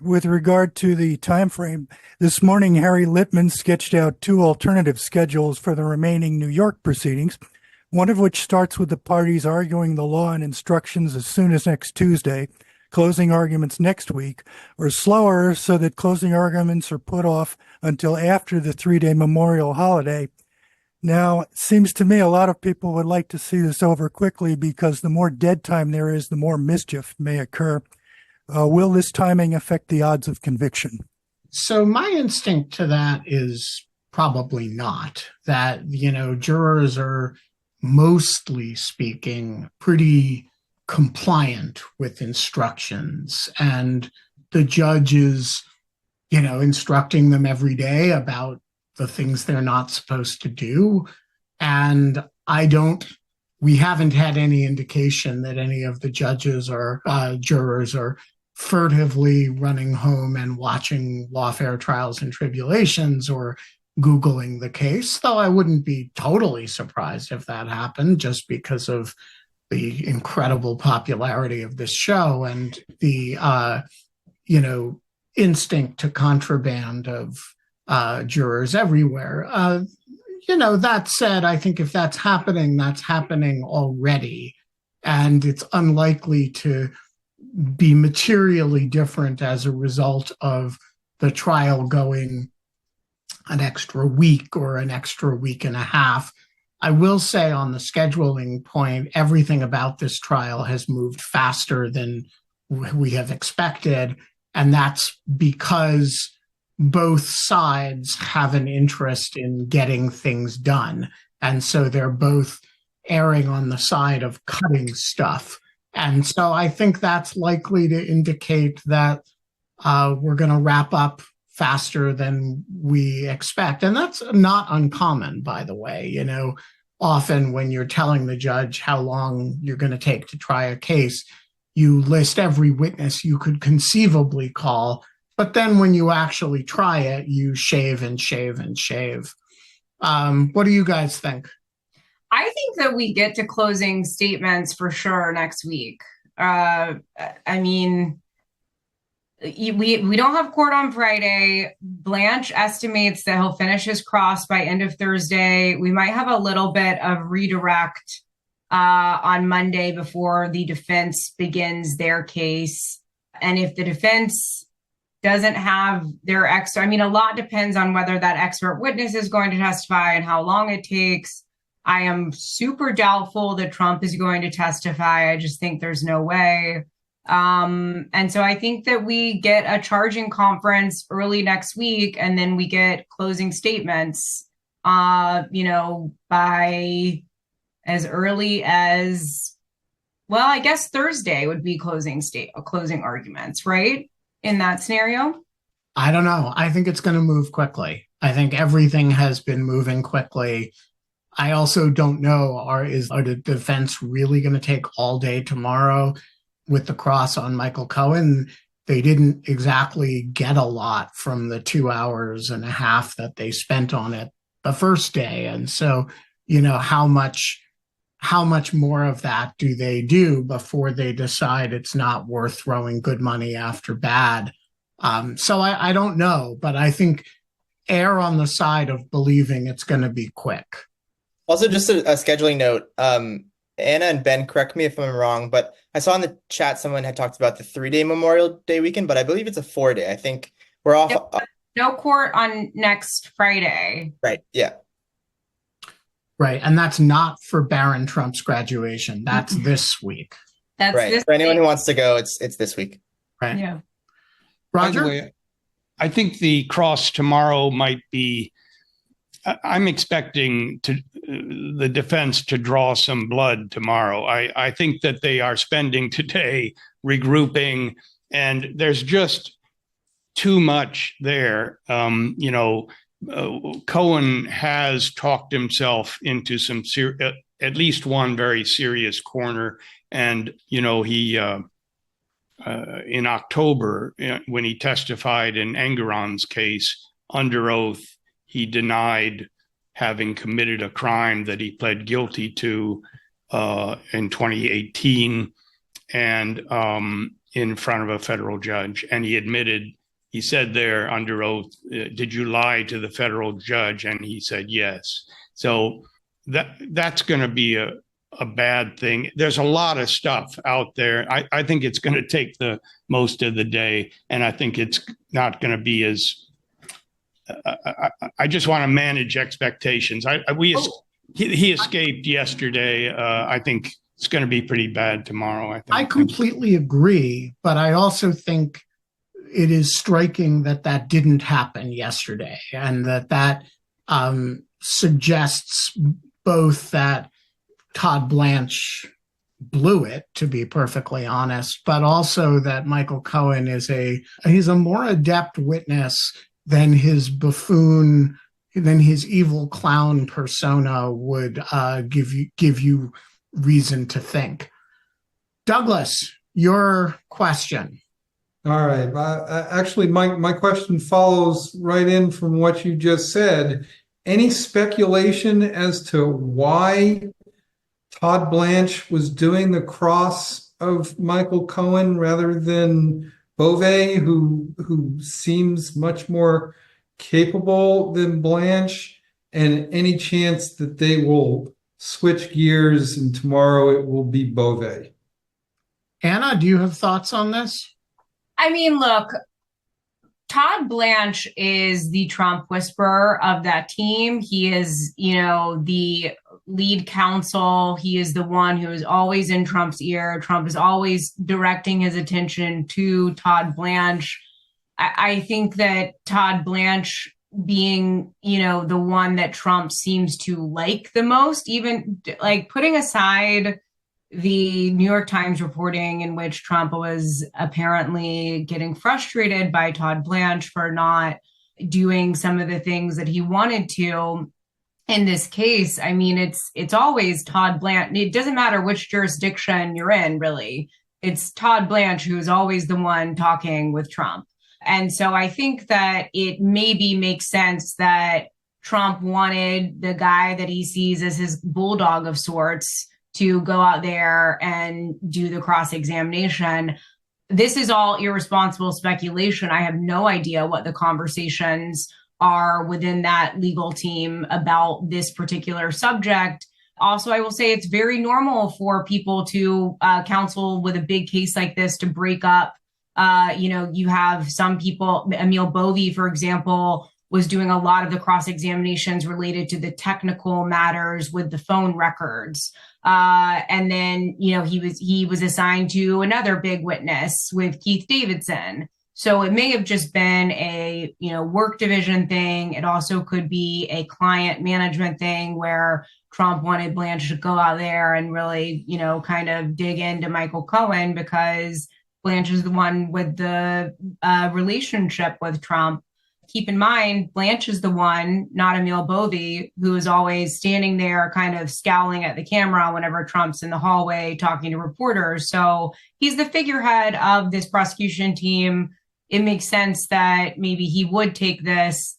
With regard to the time frame, this morning Harry Littman sketched out 2 alternative schedules for the remaining New York proceedings, one of which starts with the parties arguing the law and instructions as soon as next Tuesday, closing arguments next week, or slower so that closing arguments are put off until after the 3-day Memorial holiday. Now, it seems to me a lot of people would like to see this over quickly because the more dead time there is, the more mischief may occur. Will this timing affect the odds of conviction? So my instinct to that is probably not. That, jurors are, mostly speaking, pretty compliant with instructions, and the judge is, instructing them every day about the things they're not supposed to do. And we haven't had any indication that any of the judges or jurors are furtively running home and watching Lawfare Trials and Tribulations or Googling the case, though I wouldn't be totally surprised if that happened, just because of the incredible popularity of this show and the, instinct to contraband of jurors everywhere. That said, I think if that's happening already, and it's unlikely to be materially different as a result of the trial going an extra week or an extra week and a half. I will say, on the scheduling point, everything about this trial has moved faster than we have expected, and that's because both sides have an interest in getting things done. And so they're both erring on the side of cutting stuff. And so I think that's likely to indicate that we're going to wrap up faster than we expect. And that's not uncommon, by the way. Often when you're telling the judge how long you're going to take to try a case, you list every witness you could conceivably call. But then when you actually try it, you shave and shave and shave. What do you guys think? I think that we get to closing statements for sure next week. We don't have court on Friday. Blanche estimates that he'll finish his cross by end of Thursday. We might have a little bit of redirect on Monday before the defense begins their case. And if the defense doesn't have their expert, a lot depends on whether that expert witness is going to testify and how long it takes. I am super doubtful that Trump is going to testify. I just think there's no way. And so I think that we get a charging conference early next week, and then we get closing statements, by as early as, I guess Thursday would be closing arguments, right? In that scenario? I don't know. I think it's going to move quickly. I think everything has been moving quickly. I also don't know, are the defense really going to take all day tomorrow with the cross on Michael Cohen? They didn't exactly get a lot from the 2 hours and a half that they spent on it the first day. And so, how much more of that do they do before they decide it's not worth throwing good money after bad? So I don't know, but I think err on the side of believing it's going to be quick. Also, just a scheduling note, Anna and Ben, correct me if I'm wrong, but I saw in the chat someone had talked about the 3-day Memorial Day weekend, but I believe it's a 4-day. I think we're off. No court on next Friday. Right. Yeah. Right. And that's not for Barron Trump's graduation. That's this week. That's right. This for anyone week. who wants to go, it's this week. Right. Yeah. Roger? By the way, I think the cross tomorrow might be, I'm expecting the defense to draw some blood tomorrow. I think that they are spending today regrouping, and there's just too much there. Cohen has talked himself into some at least one very serious corner, and he in October, when he testified in Engeron's case under oath, he denied having committed a crime that he pled guilty to in 2018 and in front of a federal judge. And he said there under oath, did you lie to the federal judge? And he said, yes. So that's going to be a bad thing. There's a lot of stuff out there. I think it's going to take the most of the day. And I think it's not going to be as, I just want to manage expectations. He escaped yesterday. I think it's going to be pretty bad tomorrow. I think. I completely agree, but I also think it is striking that that didn't happen yesterday, and that suggests both that Todd Blanche blew it, to be perfectly honest, but also that Michael Cohen he's a more adept witness than his buffoon, than his evil clown persona would give you reason to think. Douglas, your question. All right. Actually, my question follows right in from what you just said. Any speculation as to why Todd Blanche was doing the cross of Michael Cohen rather than Beauvais, who seems much more capable than Blanche, and any chance that they will switch gears and tomorrow it will be Beauvais? Anna, do you have thoughts on this? I mean, look, Todd Blanche is the Trump whisperer of that team. He is, the lead counsel. He is the one who is always in Trump's ear. Trump is always directing his attention to Todd Blanche. I think that Todd Blanche being, the one that Trump seems to like the most, even like putting aside the New York Times reporting in which Trump was apparently getting frustrated by Todd Blanche for not doing some of the things that he wanted to. In this case, I mean, it's always Todd Blanche. It doesn't matter which jurisdiction you're in, really. It's Todd Blanche who is always the one talking with Trump. And so I think that it maybe makes sense that Trump wanted the guy that he sees as his bulldog of sorts to go out there and do the cross-examination. This is all irresponsible speculation. I have no idea what the conversations are within that legal team about this particular subject. Also, I will say it's very normal for people to counsel with a big case like this to break up. You have some people, Emil Bovee, for example, was doing a lot of the cross-examinations related to the technical matters with the phone records. And then, he was assigned to another big witness with Keith Davidson. So it may have just been a, work division thing. It also could be a client management thing where Trump wanted Blanche to go out there and really, kind of dig into Michael Cohen because Blanche is the one with the relationship with Trump. Keep in mind, Blanche is the one, not Emil Bovee, who is always standing there kind of scowling at the camera whenever Trump's in the hallway talking to reporters. So he's the figurehead of this prosecution team. It makes sense that maybe he would take this.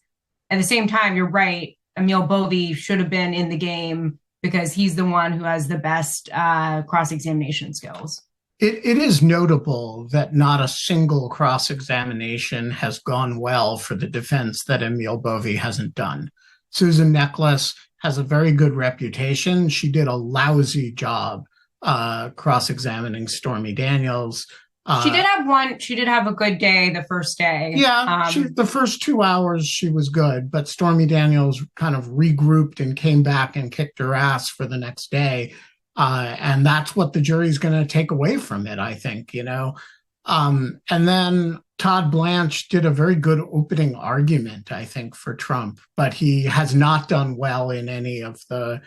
At the same time, you're right. Emil Bovee should have been in the game because he's the one who has the best cross-examination skills. It is notable that not a single cross-examination has gone well for the defense that Emil Bovee hasn't done. Susan Necklace has a very good reputation. She did a lousy job cross-examining Stormy Daniels. She did have a good day the first day. Yeah, the first 2 hours she was good, but Stormy Daniels kind of regrouped and came back and kicked her ass for the next day. And that's what the jury's going to take away from it, I think, And then Todd Blanche did a very good opening argument, I think, for Trump, but he has not done well in any of the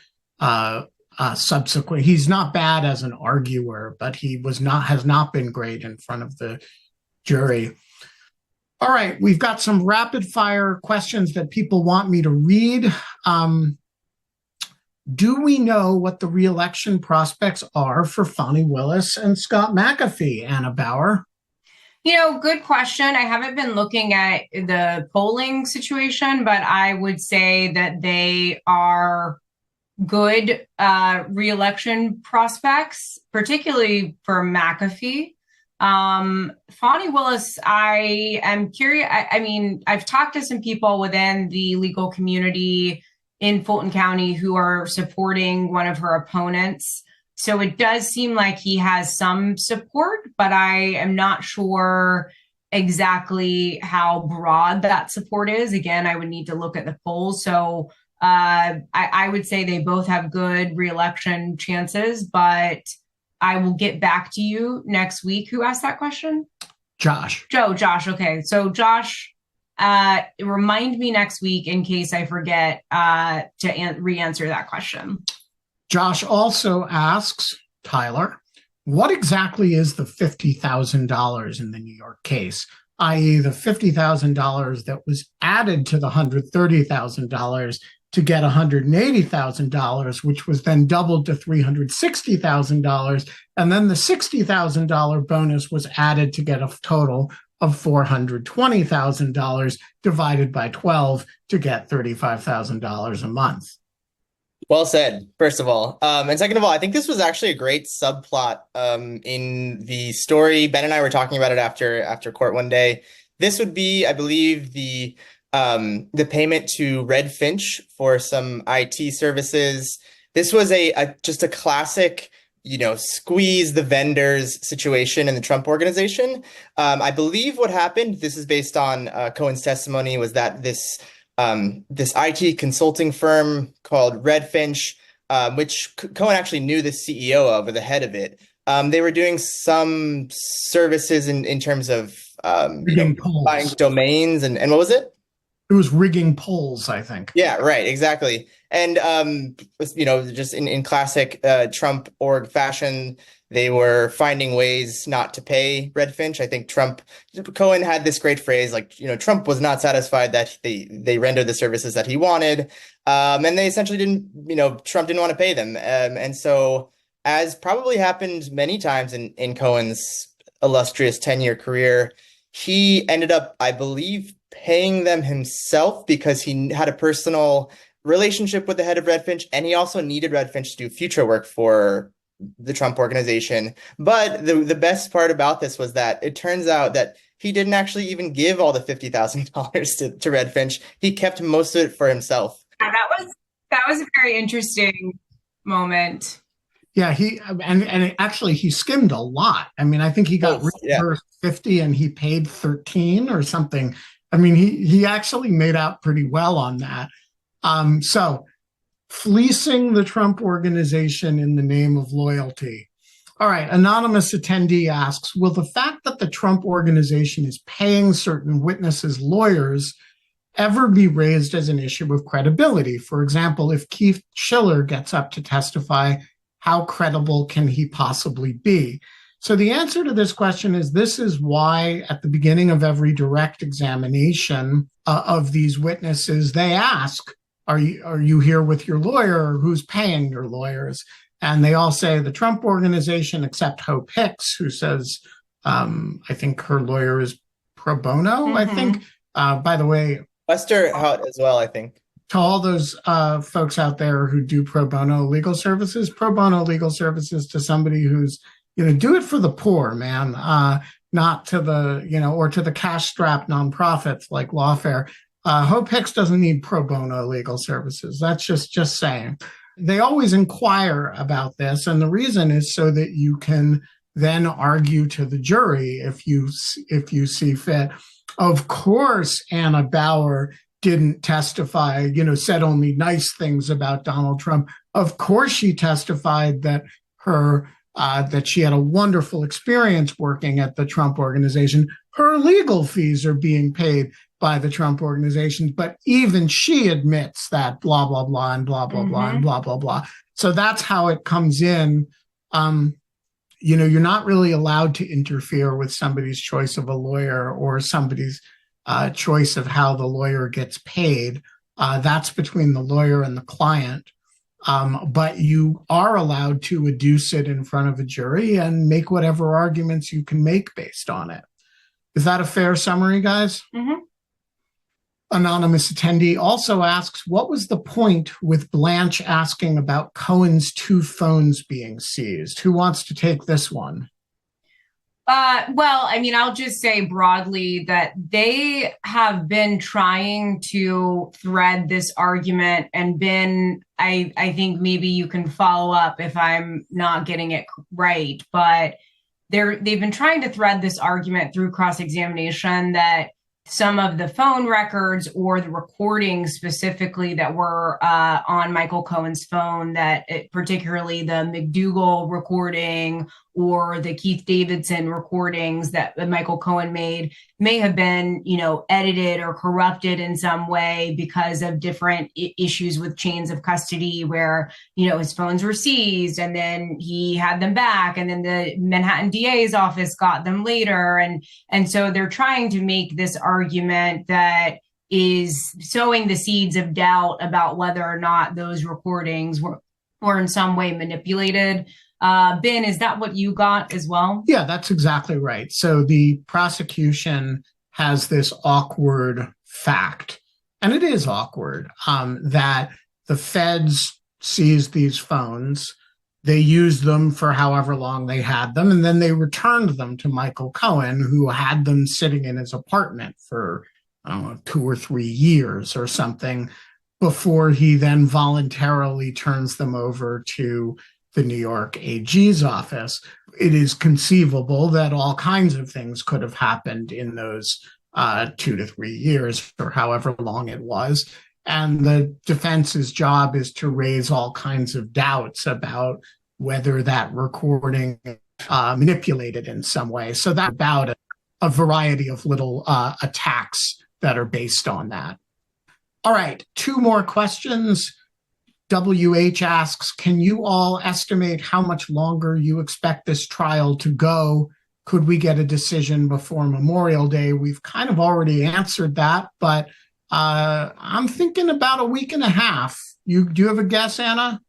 subsequent. He's not bad as an arguer, but he has not been great in front of the jury. All right, we've got some rapid fire questions that people want me to read. Do we know what the re-election prospects are for Fani Willis and Scott McAfee, Anna Bauer? Good question. I haven't been looking at the polling situation, but I would say that they are good re-election prospects, particularly for McAfee. Fani Willis, I am curious. I mean, I've talked to some people within the legal community in Fulton County who are supporting one of her opponents. So it does seem like he has some support, but I am not sure exactly how broad that support is. Again, I would need to look at the polls. So I would say they both have good re-election chances, but I will get back to you next week. Who asked that question? Josh. Josh. Okay. So Josh, remind me next week in case I forget to re-answer that question. Josh also asks, Tyler, what exactly is the $50,000 in the New York case, i.e. the $50,000 that was added to the $130,000 to get $180,000, which was then doubled to $360,000, and then the $60,000 bonus was added to get a total of $420,000 divided by 12 to get $35,000 a month. Well said, first of all. And second of all, I think this was actually a great subplot in the story. Ben and I were talking about it after court one day. This would be, I believe, the payment to Red Finch for some IT services. This was just a classic, squeeze the vendors situation in the Trump organization. I believe what happened, this is based on Cohen's testimony, was that this IT consulting firm called Red Finch, which Cohen actually knew the CEO of, or the head of it. They were doing some services in terms of buying domains and what was it? It was rigging polls, I think. Yeah, right, exactly. And just in classic Trump org fashion, they were finding ways not to pay Red Finch. I think Cohen had this great phrase, like, Trump was not satisfied that they rendered the services that he wanted. And they essentially Trump didn't want to pay them. And so, as probably happened many times in Cohen's illustrious 10-year career, he ended up, I believe, paying them himself because he had a personal relationship with the head of Red Finch, and he also needed Red Finch to do future work for the Trump organization. But the best part about this was that it turns out that he didn't actually even give all the $50,000 to Red Finch. He kept most of it for himself. Yeah, that was a very interesting moment. Yeah, he skimmed a lot. I mean, I think he got reimbursed 50 and he paid 13 or something. I mean, he actually made out pretty well on that. So fleecing the Trump organization in the name of loyalty. All right, anonymous attendee asks, will the fact that the Trump organization is paying certain witnesses' lawyers ever be raised as an issue of credibility? For example, if Keith Schiller gets up to testify, how credible can he possibly be? So the answer to this question is, this is why at the beginning of every direct examination of these witnesses, they ask, are you here with your lawyer, or who's paying your lawyers? And they all say the Trump organization, except Hope Hicks, who says, I think her lawyer is pro bono, I think. By the way, Lester Hout as well, I think. To all those folks out there who do pro bono legal services to somebody who's, do it for the poor, man, not to the, or to the cash-strapped nonprofits like Lawfare. Hope Hicks doesn't need pro bono legal services. That's just saying. They always inquire about this, and the reason is so that you can then argue to the jury if you see fit. Of course, Anna Bauer didn't testify, said only nice things about Donald Trump. Of course, she testified that that she had a wonderful experience working at the Trump organization. Her legal fees are being paid by the Trump organization, but even she admits that blah, blah, blah, and blah, blah, blah, and blah, blah, blah. So that's how it comes in. You're not really allowed to interfere with somebody's choice of a lawyer or somebody's choice of how the lawyer gets paid. That's between the lawyer and the client. But you are allowed to adduce it in front of a jury and make whatever arguments you can make based on it. Is that a fair summary, guys? Mm-hmm. Anonymous attendee also asks, what was the point with Blanche asking about Cohen's 2 phones being seized? Who wants to take this one? Well, I mean, I'll just say broadly that they have been trying to thread this argument and I think maybe you can follow up if I'm not getting it right, but they've been trying to thread this argument through cross-examination that some of the phone records or the recordings specifically that were on Michael Cohen's phone, particularly the McDougal recording or the Keith Davidson recordings that Michael Cohen made may have been, edited or corrupted in some way because of different issues with chains of custody where, his phones were seized and then he had them back and then the Manhattan DA's office got them later. And so they're trying to make this argument that is sowing the seeds of doubt about whether or not those recordings were in some way manipulated. Ben, is that what you got as well? Yeah, that's exactly right. So the prosecution has this awkward fact, and it is awkward, that the feds seized these phones, they used them for however long they had them, and then they returned them to Michael Cohen, who had them sitting in his apartment for, 2 or 3 years or something, before he then voluntarily turns them over to the New York AG's office. It is conceivable that all kinds of things could have happened in those 2 to 3 years or however long it was. And the defense's job is to raise all kinds of doubts about whether that recording manipulated in some way. So that's about a variety of little attacks that are based on that. All right, 2 more questions. WH asks, can you all estimate how much longer you expect this trial to go? Could we get a decision before Memorial Day? We've kind of already answered that, but I'm thinking about a week and a half. Do you have a guess, Anna?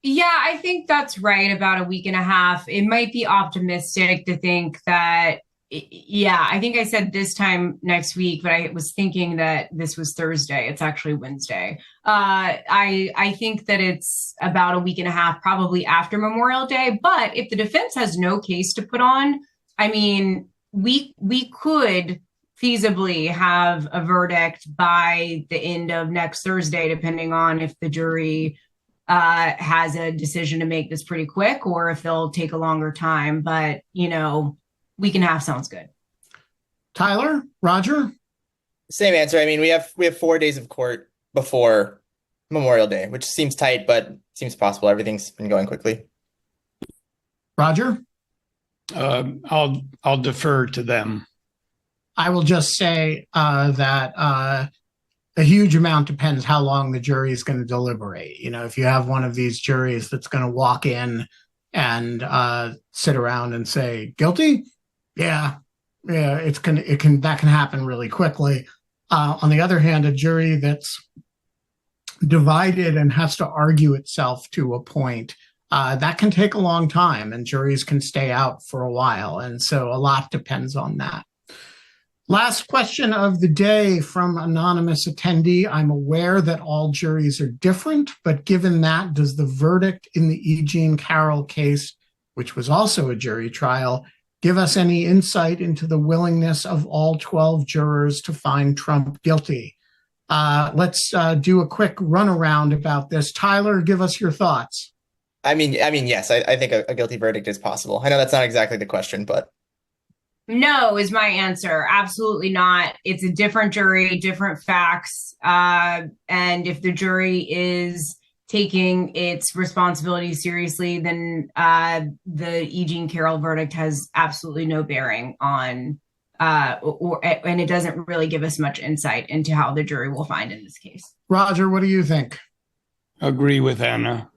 Yeah, I think that's right, about a week and a half. It might be optimistic to think that, I think I said this time next week, but I was thinking that this was Thursday. It's actually Wednesday. I think that it's about a week and a half, probably after Memorial Day. But if the defense has no case to put on, I mean, we could feasibly have a verdict by the end of next Thursday, depending on if the jury has a decision to make this pretty quick or if they'll take a longer time. But, week and a half sounds good. Tyler, Roger? Same answer. I mean, we have 4 days of court before Memorial Day, which seems tight, but seems possible. Everything's been going quickly. Roger? I'll defer to them. I will just say that a huge amount depends how long the jury is going to deliberate. If you have one of these juries that's going to walk in and sit around and say guilty, that can happen really quickly. On the other hand, a jury that's divided and has to argue itself to a point, that can take a long time, and juries can stay out for a while. And so a lot depends on that. Last question of the day from anonymous attendee. I'm aware that all juries are different, but given that, does the verdict in the E. Jean Carroll case, which was also a jury trial, give us any insight into the willingness of all 12 jurors to find Trump guilty? Let's do a quick runaround about this. Tyler, give us your thoughts. I mean, yes, I think a guilty verdict is possible. I know that's not exactly the question, but. No is my answer. Absolutely not. It's a different jury, different facts. And if the jury is taking its responsibility seriously, then the E. Jean Carroll verdict has absolutely no bearing on, and it doesn't really give us much insight into how the jury will find in this case. Roger, what do you think? Agree with Anna.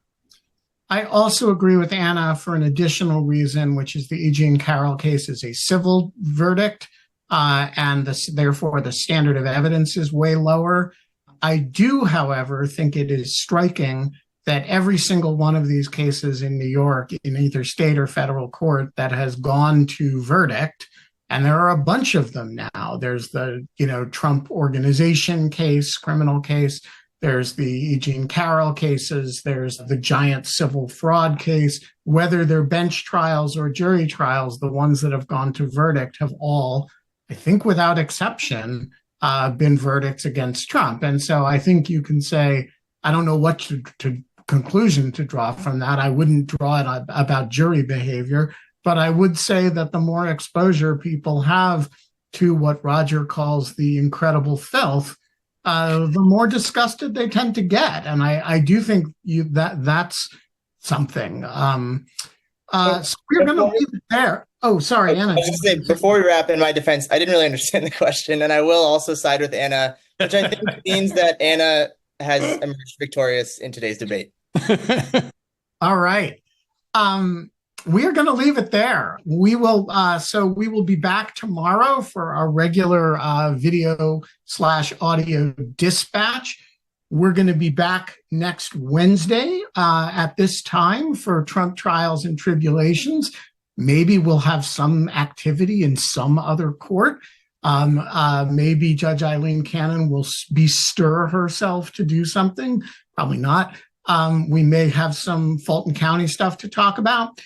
I also agree with Anna for an additional reason, which is the E. Jean Carroll case is a civil verdict, and therefore the standard of evidence is way lower. I do, however, think it is striking that every single one of these cases in New York, in either state or federal court, that has gone to verdict, and there are a bunch of them now. There's the, Trump organization case, criminal case. There's the E. Jean Carroll cases. There's the giant civil fraud case. Whether they're bench trials or jury trials, the ones that have gone to verdict have all, I think without exception, been verdicts against Trump. And so I think you can say, I don't know what to conclusion to draw from that. I wouldn't draw it about jury behavior, but I would say that the more exposure people have to what Roger calls the incredible filth, the more disgusted they tend to get. And I do think that's something. So we're going to leave it there. Oh, sorry, Anna. I was going to say, before we wrap, in my defense, I didn't really understand the question, and I will also side with Anna, which I think means that Anna has emerged victorious in today's debate. All right. We are going to leave it there. We will be back tomorrow for our regular video/audio dispatch. We're going to be back next Wednesday at this time for Trump Trials and Tribulations. Maybe we'll have some activity in some other court. Maybe Judge Eileen Cannon will bestir herself to do something. Probably not. We may have some Fulton County stuff to talk about.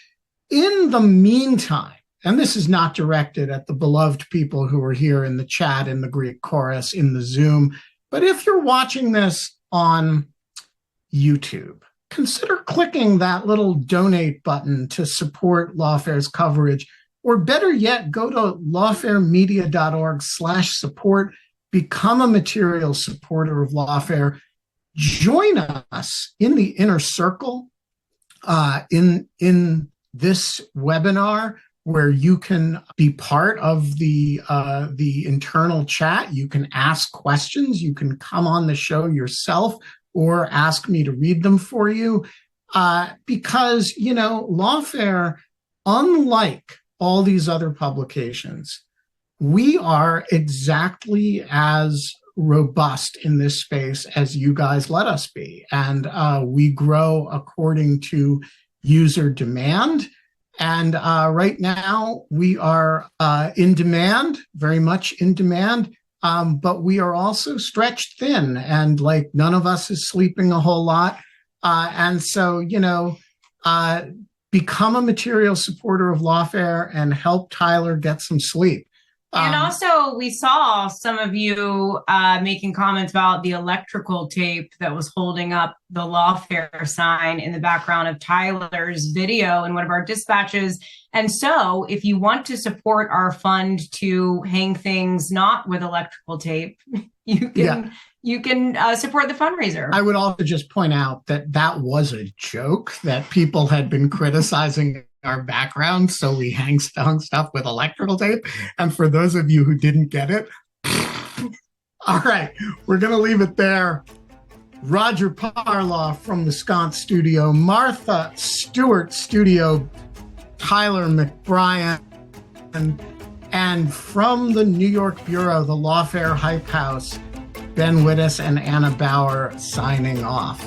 In the meantime, and this is not directed at the beloved people who are here in the chat, in the Greek chorus, in the Zoom, but if you're watching this on YouTube, consider clicking that little donate button to support Lawfare's coverage, or better yet, go to lawfaremedia.org/support, become a material supporter of Lawfare, join us in the inner circle, in this webinar, where you can be part of the internal chat. You can ask questions. You can come on the show yourself or ask me to read them for you. Because, Lawfare, unlike all these other publications, we are exactly as robust in this space as you guys let us be. And we grow according to user demand. And right now we are in demand, very much in demand, but we are also stretched thin, and like none of us is sleeping a whole lot. And so, become a material supporter of Lawfare and help Tyler get some sleep. And also, we saw some of you making comments about the electrical tape that was holding up the Lawfare sign in the background of Tyler's video in one of our dispatches. And so, if you want to support our fund to hang things not with electrical tape, you can support the fundraiser. I would also just point out that was a joke that people had been criticizing our background, so we hung stuff with electrical tape. And for those of you who didn't get it, all right, we're going to leave it there. Roger Parloff from the Sconce studio, Martha Stewart studio, Tyler McBrien, and from the New York Bureau, the Lawfare Hype House, Ben Wittes and Anna Bauer signing off.